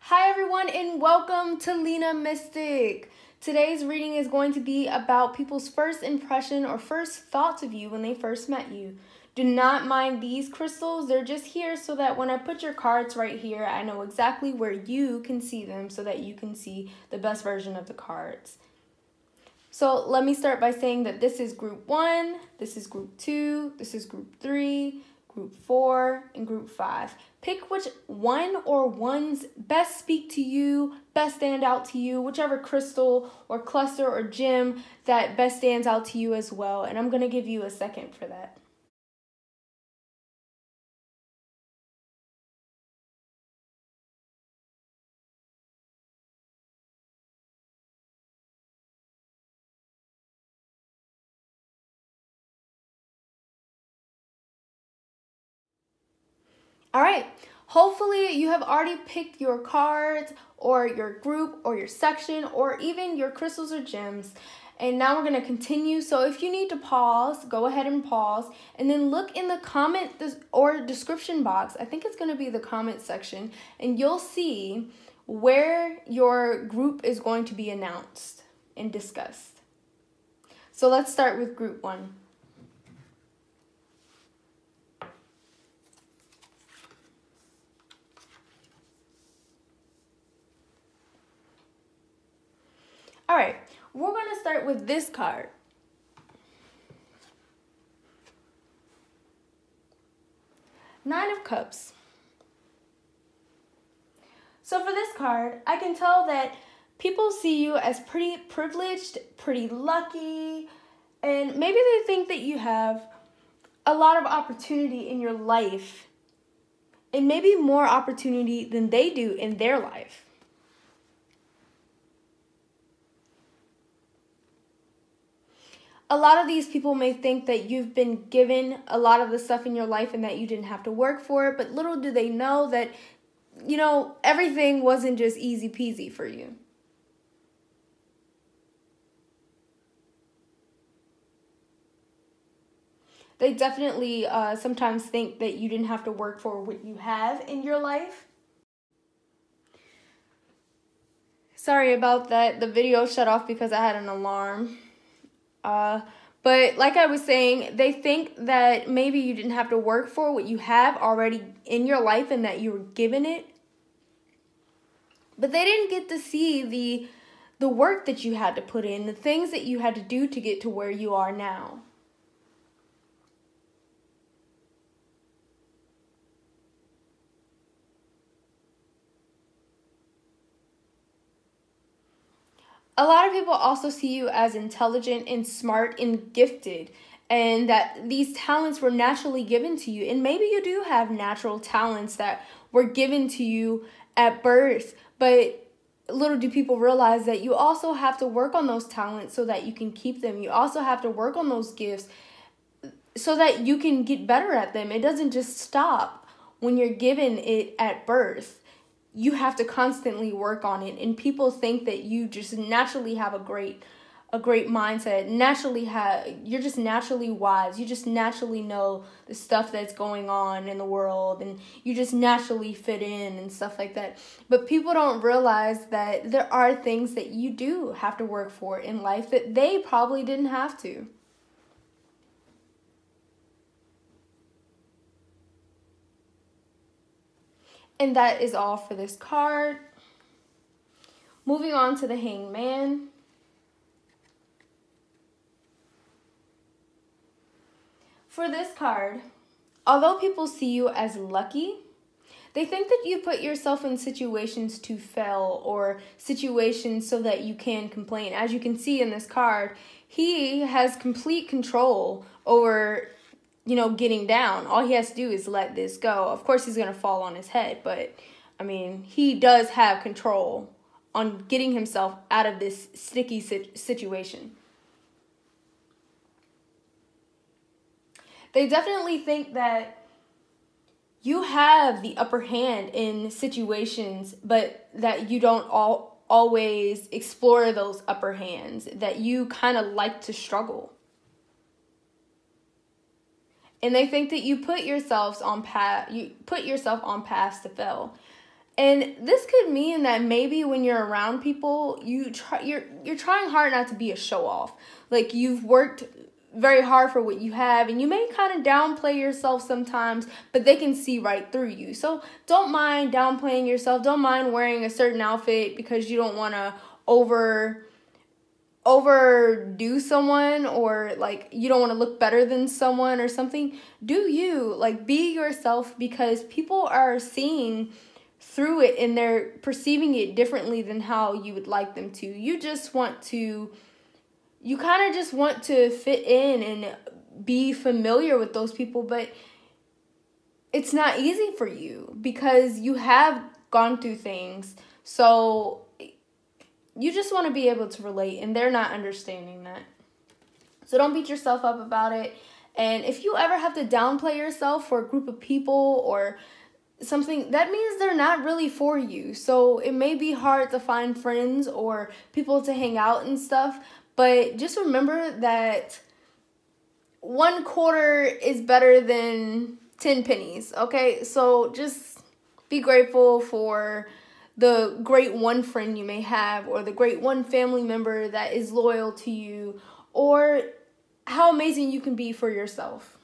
Hi everyone and welcome to Lena Mystic. Today's reading is going to be about people's first impression or first thoughts of you when they first met you. Do not mind these crystals, they're just here so that when I put your cards right here, I know exactly where you can see them so that you can see the best version of the cards. So let me start by saying that this is group 1, this is group 2, this is group 3, group 4, and group 5. Pick which one or ones best speak to you, best stand out to you, whichever crystal or cluster or gem that best stands out to you as well. And I'm going to give you a second for that. All right, hopefully you have already picked your cards or your group or your section or even your crystals or gems. And now we're going to continue. So if you need to pause, go ahead and pause and then look in the comment or description box. I think it's going to be the comment section and you'll see where your group is going to be announced and discussed. So let's start with group 1. All right, we're going to start with this card. Nine of Cups. So for this card, I can tell that people see you as pretty privileged, pretty lucky, and maybe they think that you have a lot of opportunity in your life, and maybe more opportunity than they do in their life. A lot of these people may think that you've been given a lot of the stuff in your life and that you didn't have to work for it, but little do they know that, everything wasn't just easy peasy for you. They definitely sometimes think that you didn't have to work for what you have in your life. Sorry about that. The video shut off because I had an alarm. But like I was saying, they think that maybe you didn't have to work for what you have already in your life and that you were given it. But they didn't get to see the work that you had to put in, the things that you had to do to get to where you are now. A lot of people also see you as intelligent and smart and gifted, and that these talents were naturally given to you. And maybe you do have natural talents that were given to you at birth, but little do people realize that you also have to work on those talents so that you can keep them. You also have to work on those gifts so that you can get better at them. It doesn't just stop when you're given it at birth. You have to constantly work on it, and people think that you just naturally have a great mindset. You're just naturally wise. You just naturally know the stuff that's going on in the world, and you just naturally fit in and stuff like that. But people don't realize that there are things that you do have to work for in life that they probably didn't have to. And that is all for this card. Moving on to the Hanged Man. For this card, although people see you as lucky, they think that you put yourself in situations to fail or situations so that you can complain. As you can see in this card, he has complete control over getting down. All he has to do is let this go. Of course, he's going to fall on his head, but, he does have control on getting himself out of this sticky situation. They definitely think that you have the upper hand in situations, but that you don't always explore those upper hands, that you kind of like to struggle. And they think that you put yourself on paths to fail. And this could mean that maybe when you're around people, you're trying hard not to be a show off. Like, you've worked very hard for what you have, and you may kind of downplay yourself sometimes, but they can see right through you. So don't mind downplaying yourself. Don't mind wearing a certain outfit because you don't want to overdo someone, or like you don't want to look better than someone or something. Do you, like, be yourself, because people are seeing through it and they're perceiving it differently than how you would like them to. You kind of just want to fit in and be familiar with those people, but it's not easy for you because you have gone through things. So you just want to be able to relate, and they're not understanding that. So don't beat yourself up about it. And if you ever have to downplay yourself for a group of people or something, that means they're not really for you. So it may be hard to find friends or people to hang out and stuff, but just remember that 1 quarter is better than 10 pennies, okay? So just be grateful for the great one friend you may have, or the great one family member that is loyal to you, or how amazing you can be for yourself.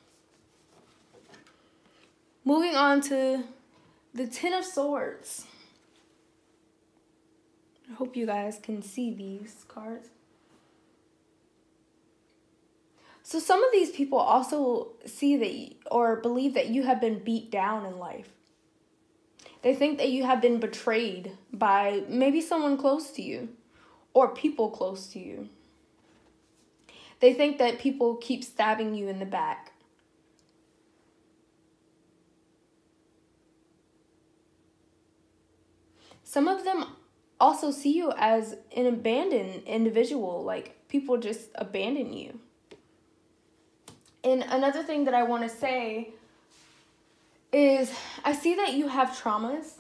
Moving on to the 10 of Swords. I hope you guys can see these cards. So some of these people also see that, or believe that you have been beat down in life. They think that you have been betrayed by maybe someone close to you or people close to you. They think that people keep stabbing you in the back. Some of them also see you as an abandoned individual, like people just abandon you. And another thing that I want to say is I see that you have traumas.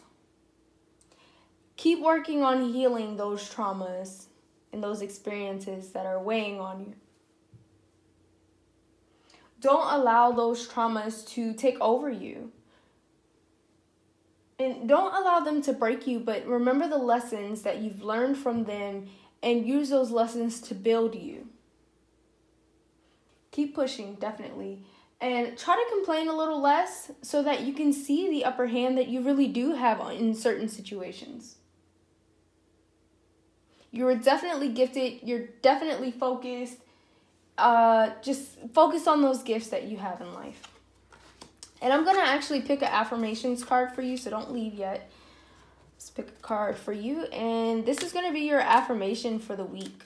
Keep working on healing those traumas and those experiences that are weighing on you. Don't allow those traumas to take over you. And don't allow them to break you, but remember the lessons that you've learned from them and use those lessons to build you. Keep pushing, definitely. And try to complain a little less so that you can see the upper hand that you really do have in certain situations. You're definitely gifted. You're definitely focused. Just focus on those gifts that you have in life. And I'm going to actually pick an affirmations card for you, so don't leave yet. Let's pick a card for you. And this is going to be your affirmation for the week.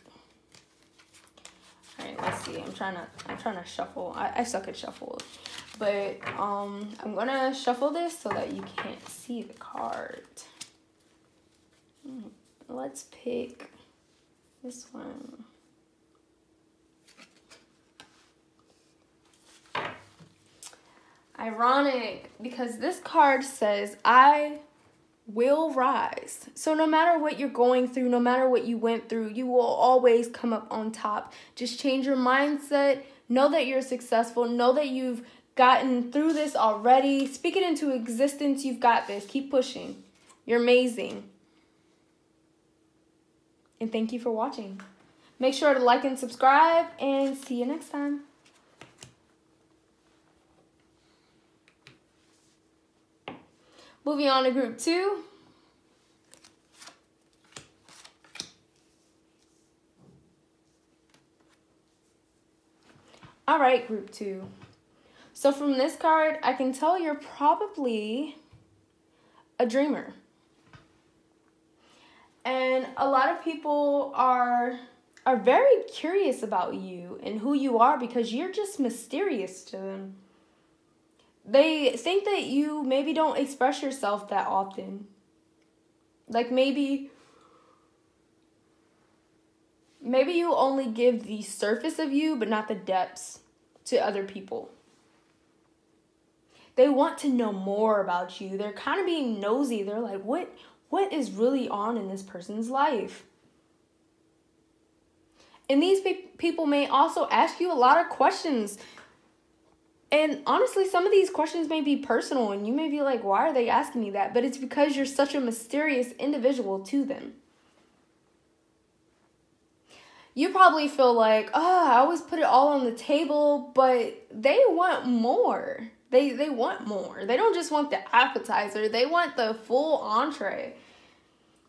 All right, let's see. I'm trying to shuffle. I suck at shuffle. But I'm going to shuffle this so that you can't see the card. Let's pick this one. Ironic, because this card says, I will rise. So no matter what you're going through, no matter what you went through, you will always come up on top. Just change your mindset. Know that you're successful. Know that you've gotten through this already. Speak it into existence. You've got this. Keep pushing. You're amazing. And thank you for watching. Make sure to like and subscribe, and see you next time. Moving on to group 2. All right, group 2. So from this card, I can tell you're probably a dreamer. And a lot of people are very curious about you and who you are because you're just mysterious to them. They think that you maybe don't express yourself that often. Like maybe you only give the surface of you, but not the depths to other people. They want to know more about you. They're kind of being nosy. They're like, what is really on in this person's life? And these people may also ask you a lot of questions. And honestly, some of these questions may be personal and you may be like, why are they asking me that? But it's because you're such a mysterious individual to them. You probably feel like, oh, I always put it all on the table, but they want more. They want more. They don't just want the appetizer. They want the full entree.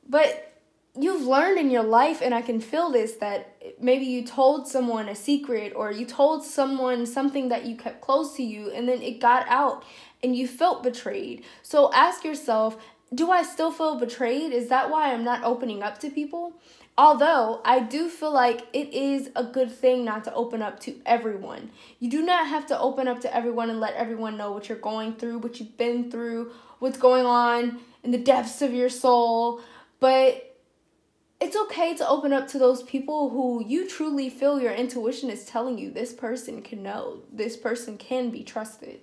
But you've learned in your life, and I can feel this, that maybe you told someone a secret or you told someone something that you kept close to you, and then it got out and you felt betrayed. So ask yourself, do I still feel betrayed? Is that why I'm not opening up to people? Although I do feel like it is a good thing not to open up to everyone. You do not have to open up to everyone and let everyone know what you're going through, what you've been through, what's going on in the depths of your soul. But it's okay to open up to those people who you truly feel your intuition is telling you this person can know, this person can be trusted.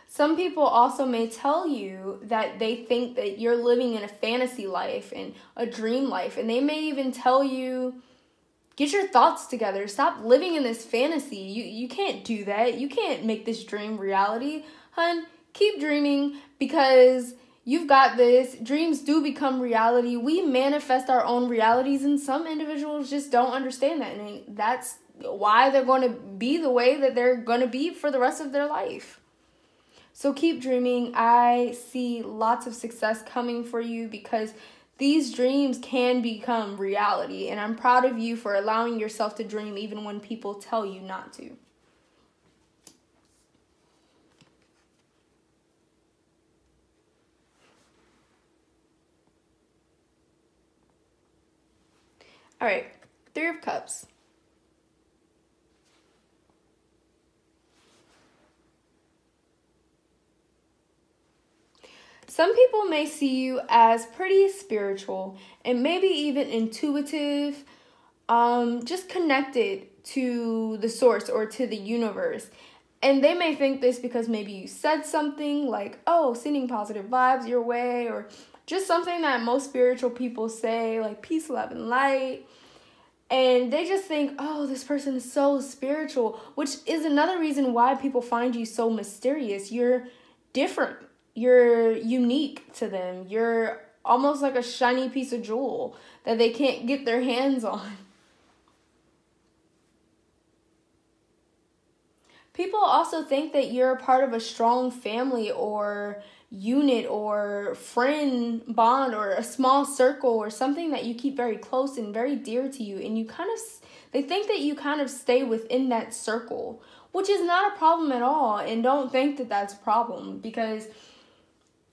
Some people also may tell you that they think that you're living in a fantasy life and a dream life. And they may even tell you, get your thoughts together. Stop living in this fantasy. You can't do that. You can't make this dream reality. Hun, keep dreaming because you've got this. Dreams do become reality. We manifest our own realities, and some individuals just don't understand that. And that's why they're going to be the way that they're going to be for the rest of their life. So keep dreaming. I see lots of success coming for you because these dreams can become reality. And I'm proud of you for allowing yourself to dream even when people tell you not to. All right, Three of Cups. Some people may see you as pretty spiritual and maybe even intuitive, just connected to the source or to the universe. And they may think this because maybe you said something like, oh, sending positive vibes your way, or just something that most spiritual people say, like peace, love, and light. And they just think, oh, this person is so spiritual, which is another reason why people find you so mysterious. You're different. You're unique to them. You're almost like a shiny piece of jewel that they can't get their hands on. People also think that you're a part of a strong family or unit or friend bond or a small circle or something that you keep very close and very dear to you. And they think that you kind of stay within that circle, which is not a problem at all. And don't think that that's a problem, because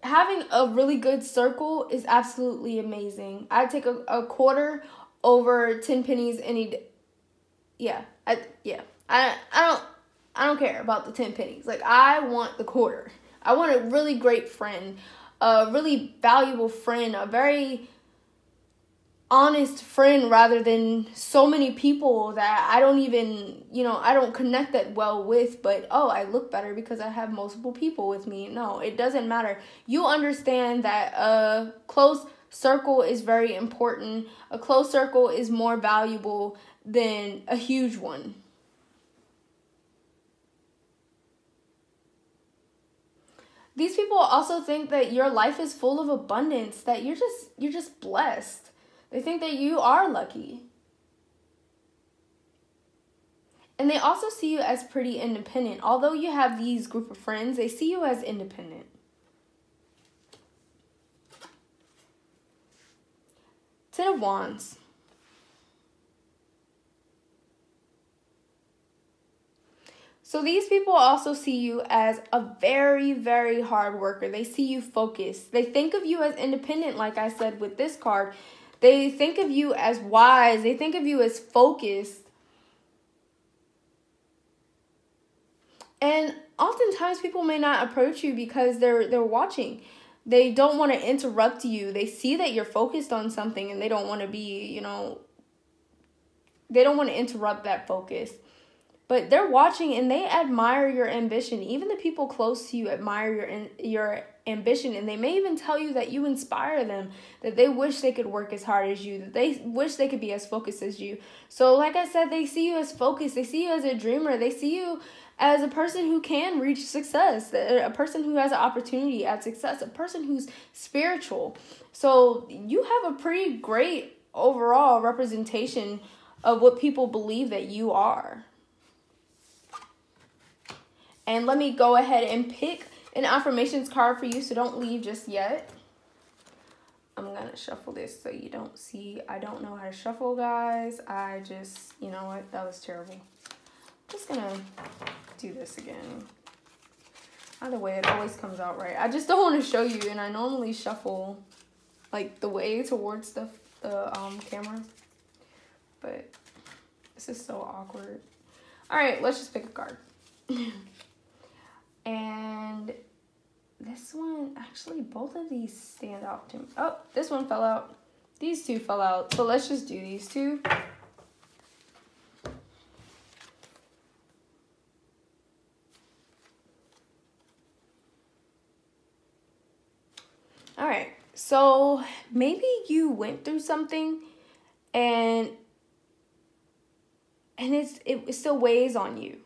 having a really good circle is absolutely amazing. I'd take a quarter over 10 pennies any day. I don't care about the 10 pennies. Like, I want the quarter. I want a really great friend, a really valuable friend, a very honest friend, rather than so many people that I don't even, I don't connect that well with, but, oh, I look better because I have multiple people with me. No, it doesn't matter. You understand that a close circle is very important. A close circle is more valuable than a huge one. These people also think that your life is full of abundance, that you're just blessed. They think that you are lucky. And they also see you as pretty independent. Although you have these group of friends, they see you as independent. Ten of Wands. So these people also see you as a very, very hard worker. They see you focused. They think of you as independent, like I said with this card. They think of you as wise. They think of you as focused. And oftentimes people may not approach you because they're watching. They don't want to interrupt you. They see that you're focused on something and they don't want to be, they don't want to interrupt that focus. But they're watching and they admire your ambition. Even the people close to you admire your ambition, and they may even tell you that you inspire them, that they wish they could work as hard as you, that they wish they could be as focused as you. So like I said, they see you as focused, they see you as a dreamer, they see you as a person who can reach success, a person who has an opportunity at success, a person who's spiritual. So you have a pretty great overall representation of what people believe that you are. And let me go ahead and pick an affirmations card for you, so don't leave just yet. I'm going to shuffle this so you don't see. I don't know how to shuffle, guys. I just, you know what? That was terrible. Just going to do this again. Either way, it always comes out right. I just don't want to show you, and I normally shuffle like the way towards the camera. But this is so awkward. All right, let's just pick a card. And this one, actually, both of these stand out to me. Oh, this one fell out. These two fell out. So let's just do these two. All right. So maybe you went through something and it still weighs on you.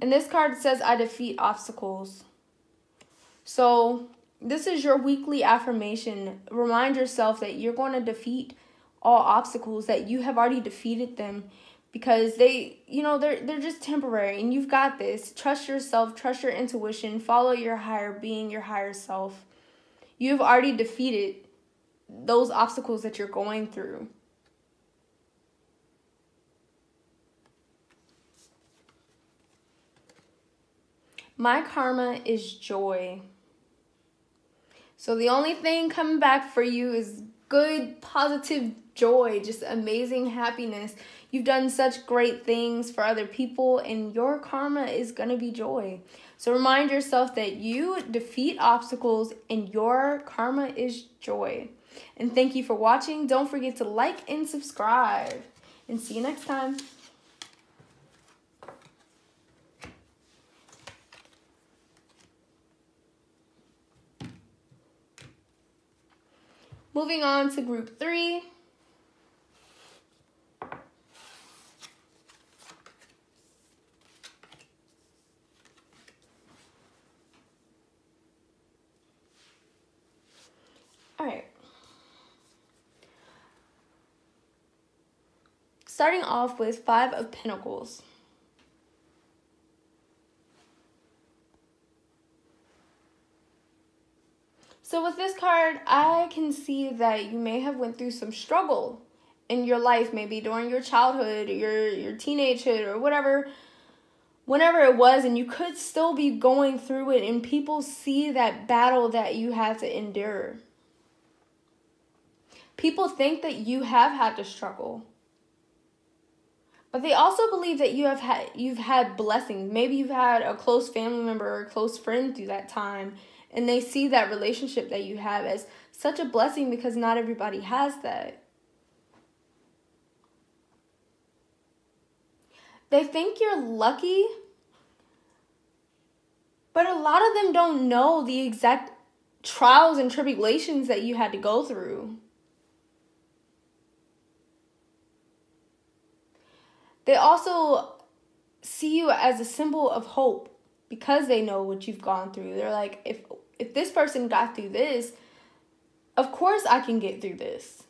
And this card says, I defeat obstacles. So this is your weekly affirmation. Remind yourself that you're going to defeat all obstacles, that you have already defeated them, because they're just temporary, and you've got this. Trust yourself, trust your intuition, follow your higher being, your higher self. You've already defeated those obstacles that you're going through. My karma is joy. So the only thing coming back for you is good, positive joy, just amazing happiness. You've done such great things for other people, and your karma is going to be joy. So remind yourself that you defeat obstacles and your karma is joy. And thank you for watching. Don't forget to like and subscribe. And see you next time. Moving on to group 3. All right. Starting off with 5 of Pentacles. So with this card, I can see that you may have went through some struggle in your life, maybe during your childhood, your teenagehood, or whenever it was, and you could still be going through it, and people see that battle that you had to endure. People think that you have had to struggle, but they also believe that you've had blessings. Maybe you've had a close family member or a close friend through that time, and they see that relationship that you have as such a blessing, because not everybody has that. They think you're lucky, but a lot of them don't know the exact trials and tribulations that you had to go through. They also see you as a symbol of hope, because they know what you've gone through. They're like, if this person got through this, of course I can get through this.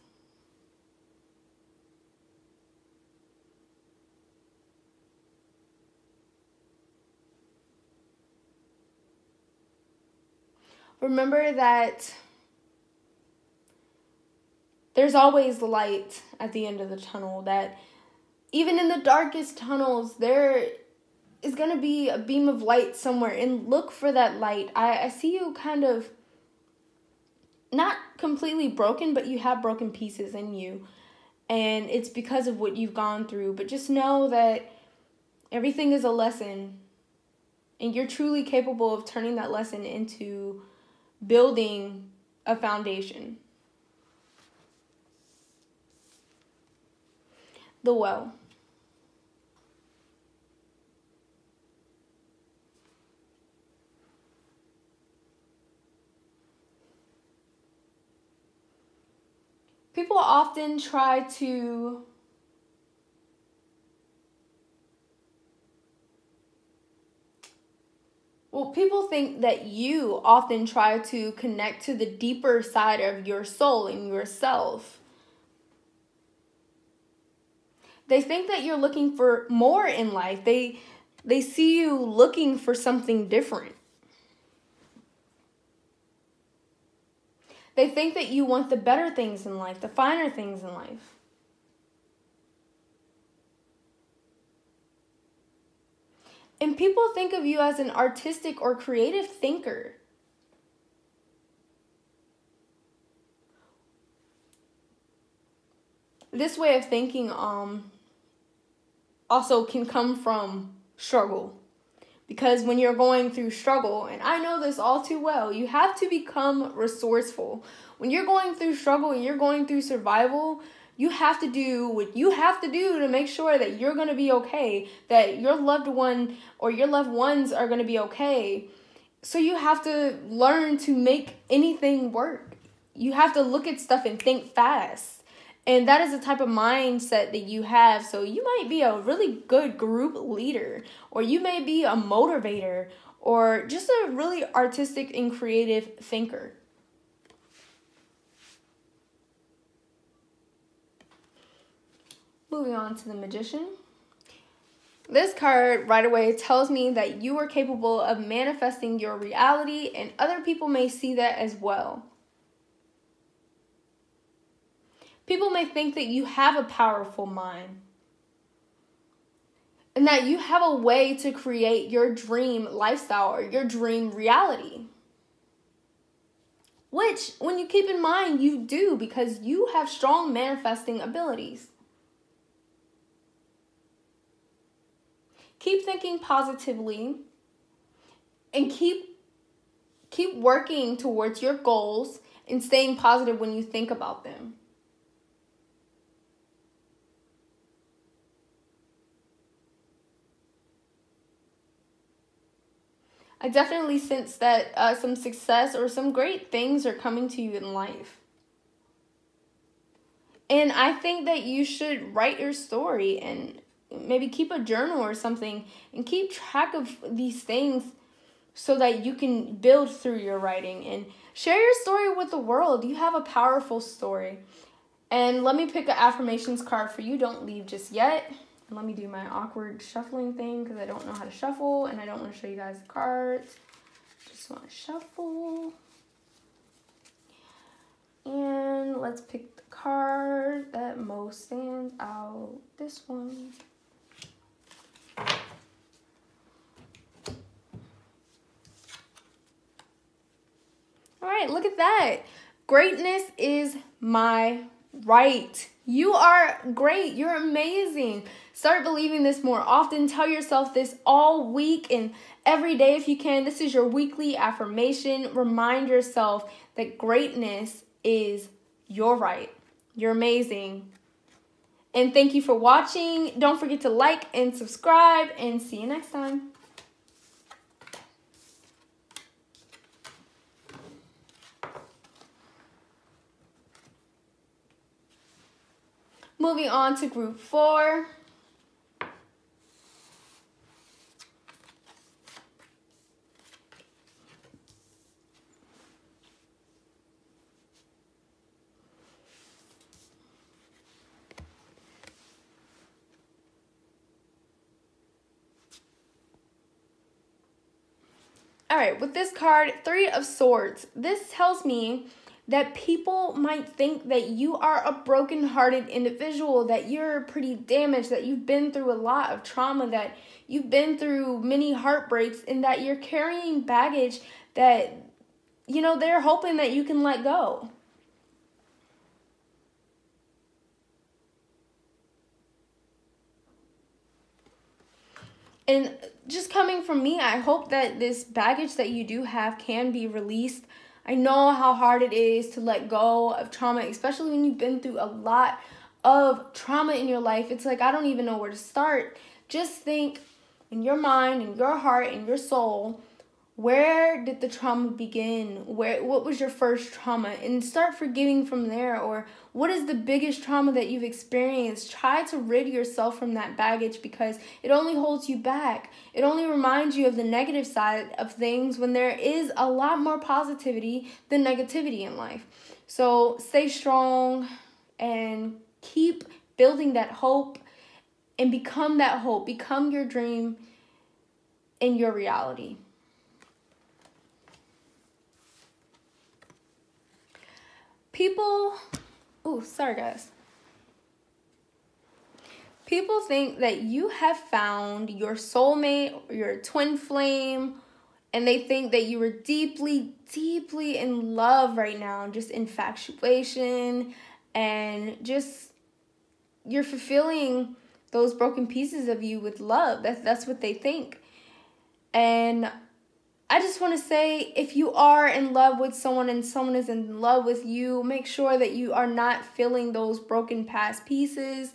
Remember that there's always light at the end of the tunnel, that even in the darkest tunnels, there is going to be a beam of light somewhere, and look for that light. I see you kind of not completely broken, but you have broken pieces in you, and it's because of what you've gone through. But just know that everything is a lesson, and you're truly capable of turning that lesson into building a foundation. The Well. People often try to people think that you often try to connect to the deeper side of your soul and yourself. They think that you're looking for more in life. They see you looking for something different. They think that you want the better things in life, the finer things in life. And people think of you as an artistic or creative thinker. This way of thinking also can come from struggle. Because when you're going through struggle, and I know this all too well, you have to become resourceful. When you're going through struggle and you're going through survival, you have to do what you have to do to make sure that you're going to be okay, that your loved one or your loved ones are going to be okay. So you have to learn to make anything work. You have to look at stuff and think fast. And that is the type of mindset that you have. So you might be a really good group leader, or you may be a motivator, or just a really artistic and creative thinker. Moving on to the Magician. This card right away tells me that you are capable of manifesting your reality, and other people may see that as well. People may think that you have a powerful mind and that you have a way to create your dream lifestyle or your dream reality. Which, when you keep in mind, you do, because you have strong manifesting abilities. Keep thinking positively and keep working towards your goals and staying positive when you think about them. I definitely sense that some success or some great things are coming to you in life. And I think that you should write your story and maybe keep a journal or something and keep track of these things so that you can build through your writing and share your story with the world. You have a powerful story. And let me pick an affirmations card for you. Don't leave just yet. Let me do my awkward shuffling thing because I don't know how to shuffle and I don't want to show you guys the cards. Just want to shuffle. And let's pick the card that most stands out. This one. All right, look at that. Greatness is my right. You are great. You're amazing. Start believing this more often. Tell yourself this all week and every day if you can. This is your weekly affirmation. Remind yourself that greatness is your right. You're amazing. And thank you for watching. Don't forget to like and subscribe, and see you next time. Moving on to group 4. All right, with this card, 3 of Swords, this tells me that people might think that you are a broken-hearted individual, that you're pretty damaged, that you've been through a lot of trauma, that you've been through many heartbreaks, and that you're carrying baggage that, they're hoping that you can let go. And just coming from me, I hope that this baggage that you do have can be released. I know how hard it is to let go of trauma, especially when you've been through a lot of trauma in your life. It's like, I don't even know where to start. Just think in your mind, in your heart, in your soul, where did the trauma begin? What was your first trauma? And start forgiving from there. Or what is the biggest trauma that you've experienced? Try to rid yourself from that baggage, because it only holds you back. It only reminds you of the negative side of things when there is a lot more positivity than negativity in life. So stay strong and keep building that hope, and become that hope. Become your dream in your reality. People think that you have found your soulmate or your twin flame, and they think that you are deeply, deeply in love right now, just infatuation, and just you're fulfilling those broken pieces of you with love. That's what they think. And I just want to say, if you are in love with someone and someone is in love with you, make sure that you are not filling those broken past pieces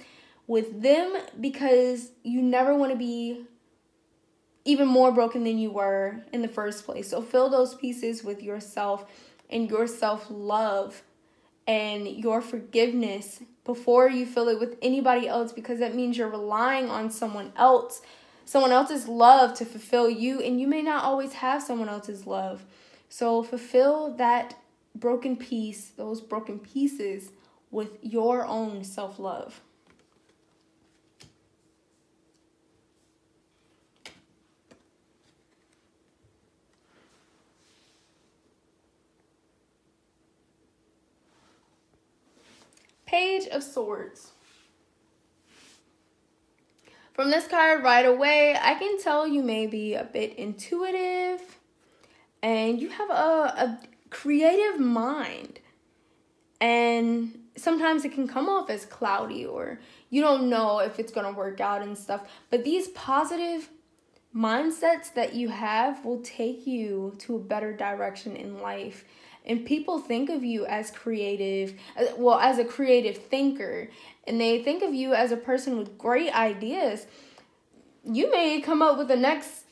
with them, because you never want to be even more broken than you were in the first place. So fill those pieces with yourself and your self-love and your forgiveness before you fill it with anybody else, because that means you're relying on someone else's love to fulfill you, and you may not always have someone else's love. So fulfill that broken piece, those broken pieces, with your own self-love. Page of Swords. From this card right away, I can tell you may be a bit intuitive, and you have a creative mind. And sometimes it can come off as cloudy, or you don't know if it's going to work out and stuff. But these positive mindsets that you have will take you to a better direction in life. And people think of you as creative, as a creative thinker. And they think of you as a person with great ideas. You may come up with the next,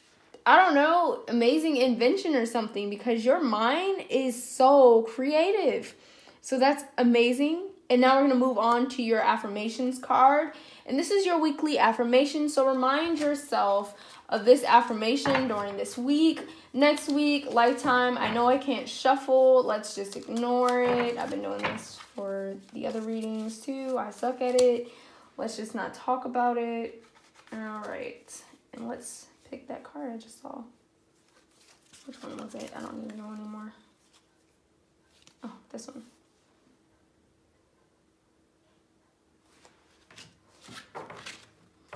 amazing invention or something, because your mind is so creative. So that's amazing. And now we're going to move on to your affirmations card. And this is your weekly affirmation. So remind yourself of this affirmation during this week. Next week, lifetime, I know I can't shuffle. Let's just ignore it. I've been doing this for the other readings too. I suck at it. Let's just not talk about it. All right. And let's pick that card I just saw. Which one was it? I don't even know anymore. Oh, this one.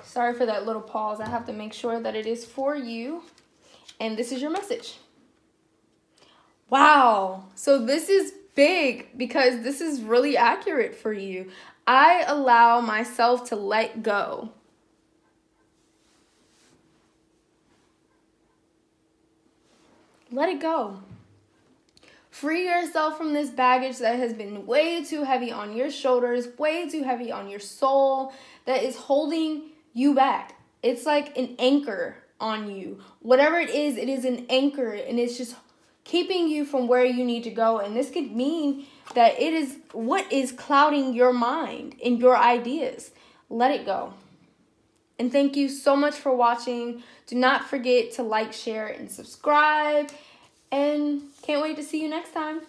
Sorry for that little pause. I have to make sure that it is for you. And this is your message. Wow. So this is big, because this is really accurate for you. I allow myself to let go. Let it go. Free yourself from this baggage that has been way too heavy on your shoulders, way too heavy on your soul, that is holding you back. It's like an anchor on you. Whatever it is an anchor, and it's just keeping you from where you need to go. And this could mean that it is what is clouding your mind and your ideas. Let it go. And thank you so much for watching. Do not forget to like, share, and subscribe. And can't wait to see you next time.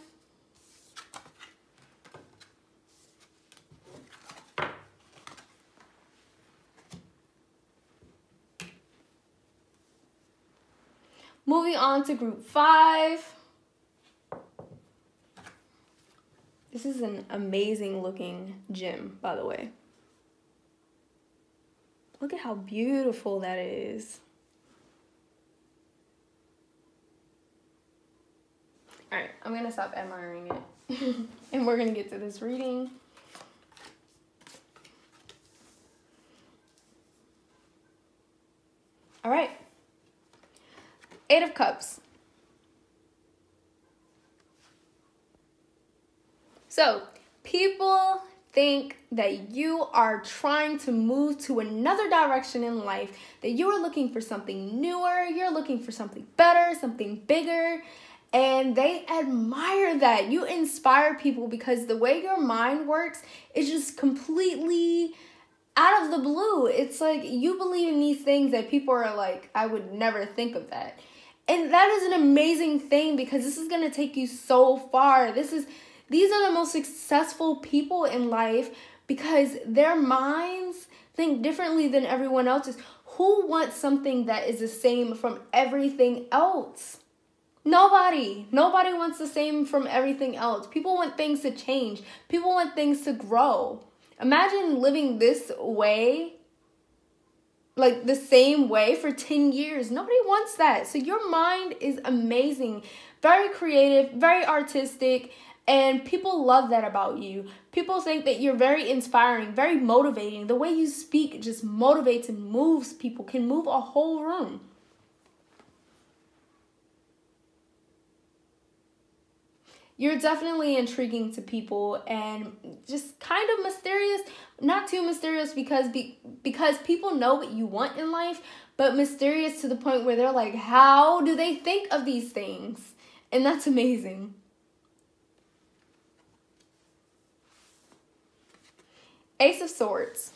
Moving on to group 5. This is an amazing looking gem, by the way. Look at how beautiful that is. All right, I'm going to stop admiring it. And we're going to get to this reading. All right. 8 of Cups. So, people think that you are trying to move to another direction in life, that you are looking for something newer, you're looking for something better, something bigger, and they admire that. You inspire people because the way your mind works is just completely out of the blue. It's like you believe in these things that people are like, I would never think of that. And that is an amazing thing because this is going to take you so far. These are the most successful people in life because their minds think differently than everyone else's. Who wants something that is the same from everything else? Nobody. Nobody wants the same from everything else. People want things to change. People want things to grow. Imagine living this way, like the same way for 10 years. Nobody wants that. So your mind is amazing, very creative, very artistic, and people love that about you. People think that you're very inspiring, very motivating. The way you speak just motivates and moves people, can move a whole room. You're definitely intriguing to people and just kind of mysterious. Not too mysterious because people know what you want in life, but mysterious to the point where they're like, how do they think of these things? And that's amazing. Ace of Swords.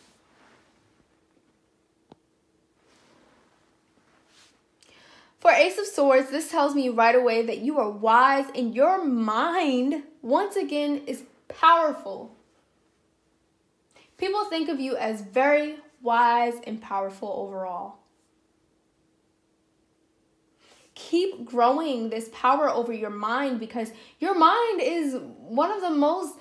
For Ace of Swords, this tells me right away that you are wise and your mind, once again, is powerful. People think of you as very wise and powerful overall. Keep growing this power over your mind because your mind is one of the most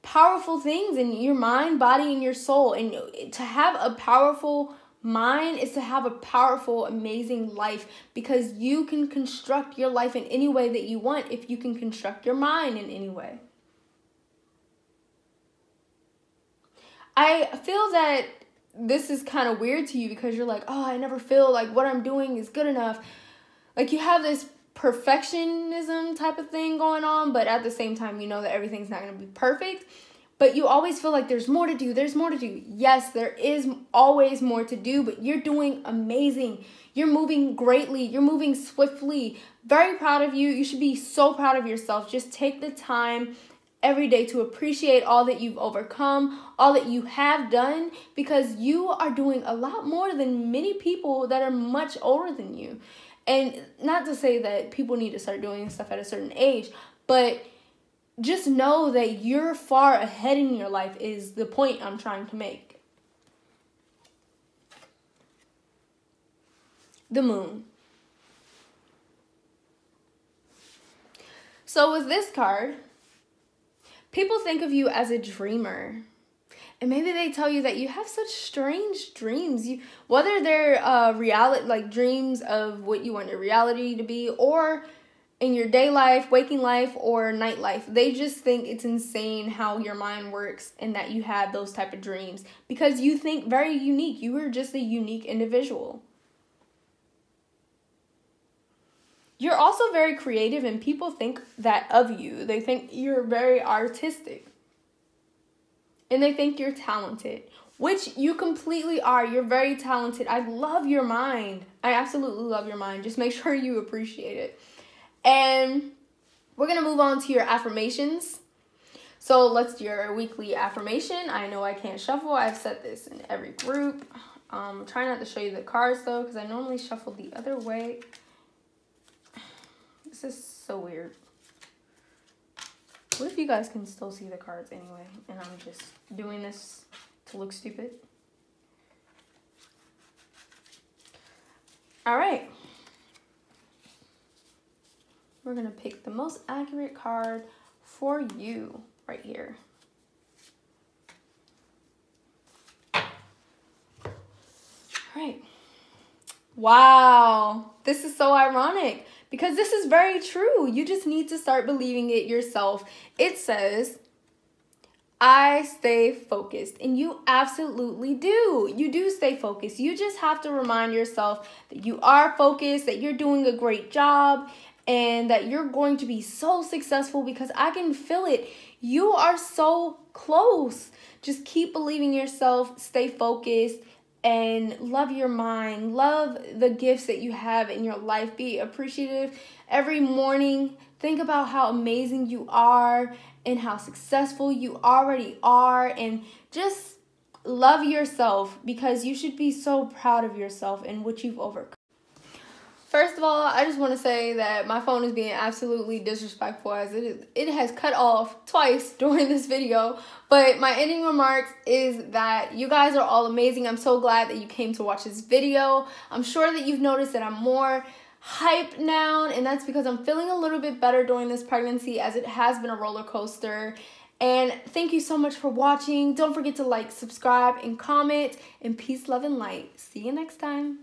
powerful things in your mind, body, and your soul. And to have a powerful mind is to have a powerful, amazing life because you can construct your life in any way that you want if you can construct your mind in any way. I feel that this is kind of weird to you because you're like, oh, I never feel like what I'm doing is good enough. Like you have this perfectionism type of thing going on, but at the same time, you know that everything's not going to be perfect. But you always feel like there's more to do. There's more to do. Yes, there is always more to do, but you're doing amazing. You're moving greatly. You're moving swiftly. Very proud of you. You should be so proud of yourself. Just take the time every day to appreciate all that you've overcome, all that you have done, because you are doing a lot more than many people that are much older than you. And not to say that people need to start doing stuff at a certain age, but just know that you're far ahead in your life is the point I'm trying to make. The Moon. So with this card, people think of you as a dreamer. And maybe they tell you that you have such strange dreams. Whether they're reality, like dreams of what you want your reality to be, or in your day life, waking life, or night life. They just think it's insane how your mind works and that you have those type of dreams because you think very unique. You are just a unique individual. You're also very creative and people think that of you. They think you're very artistic. And they think you're talented, which you completely are. You're very talented. I love your mind. I absolutely love your mind. Just make sure you appreciate it. And we're going to move on to your affirmations. So let's do your weekly affirmation. I know I can't shuffle. I've said this in every group. Try not to show you the cards though, because I normally shuffle the other way. This is so weird. What if you guys can still see the cards anyway, and I'm just doing this to look stupid? All right. We're going to pick the most accurate card for you right here. All right. Wow. This is so ironic because this is very true. You just need to start believing it yourself. It says, I stay focused, and you absolutely do. You do stay focused. You just have to remind yourself that you are focused, that you're doing a great job, and that you're going to be so successful because I can feel it. You are so close. Just keep believing yourself, stay focused, and love your mind. Love the gifts that you have in your life. Be appreciative every morning. Think about how amazing you are and how successful you already are, and just love yourself, because you should be so proud of yourself and what you've overcome. First of all, I just want to say that my phone is being absolutely disrespectful, as it has cut off twice during this video. But my ending remarks is that you guys are all amazing. I'm so glad that you came to watch this video. I'm sure that you've noticed that I'm more hyped now, and that's because I'm feeling a little bit better during this pregnancy, as it has been a roller coaster. And thank you so much for watching. Don't forget to like, subscribe, and comment. And peace, love, and light. See you next time.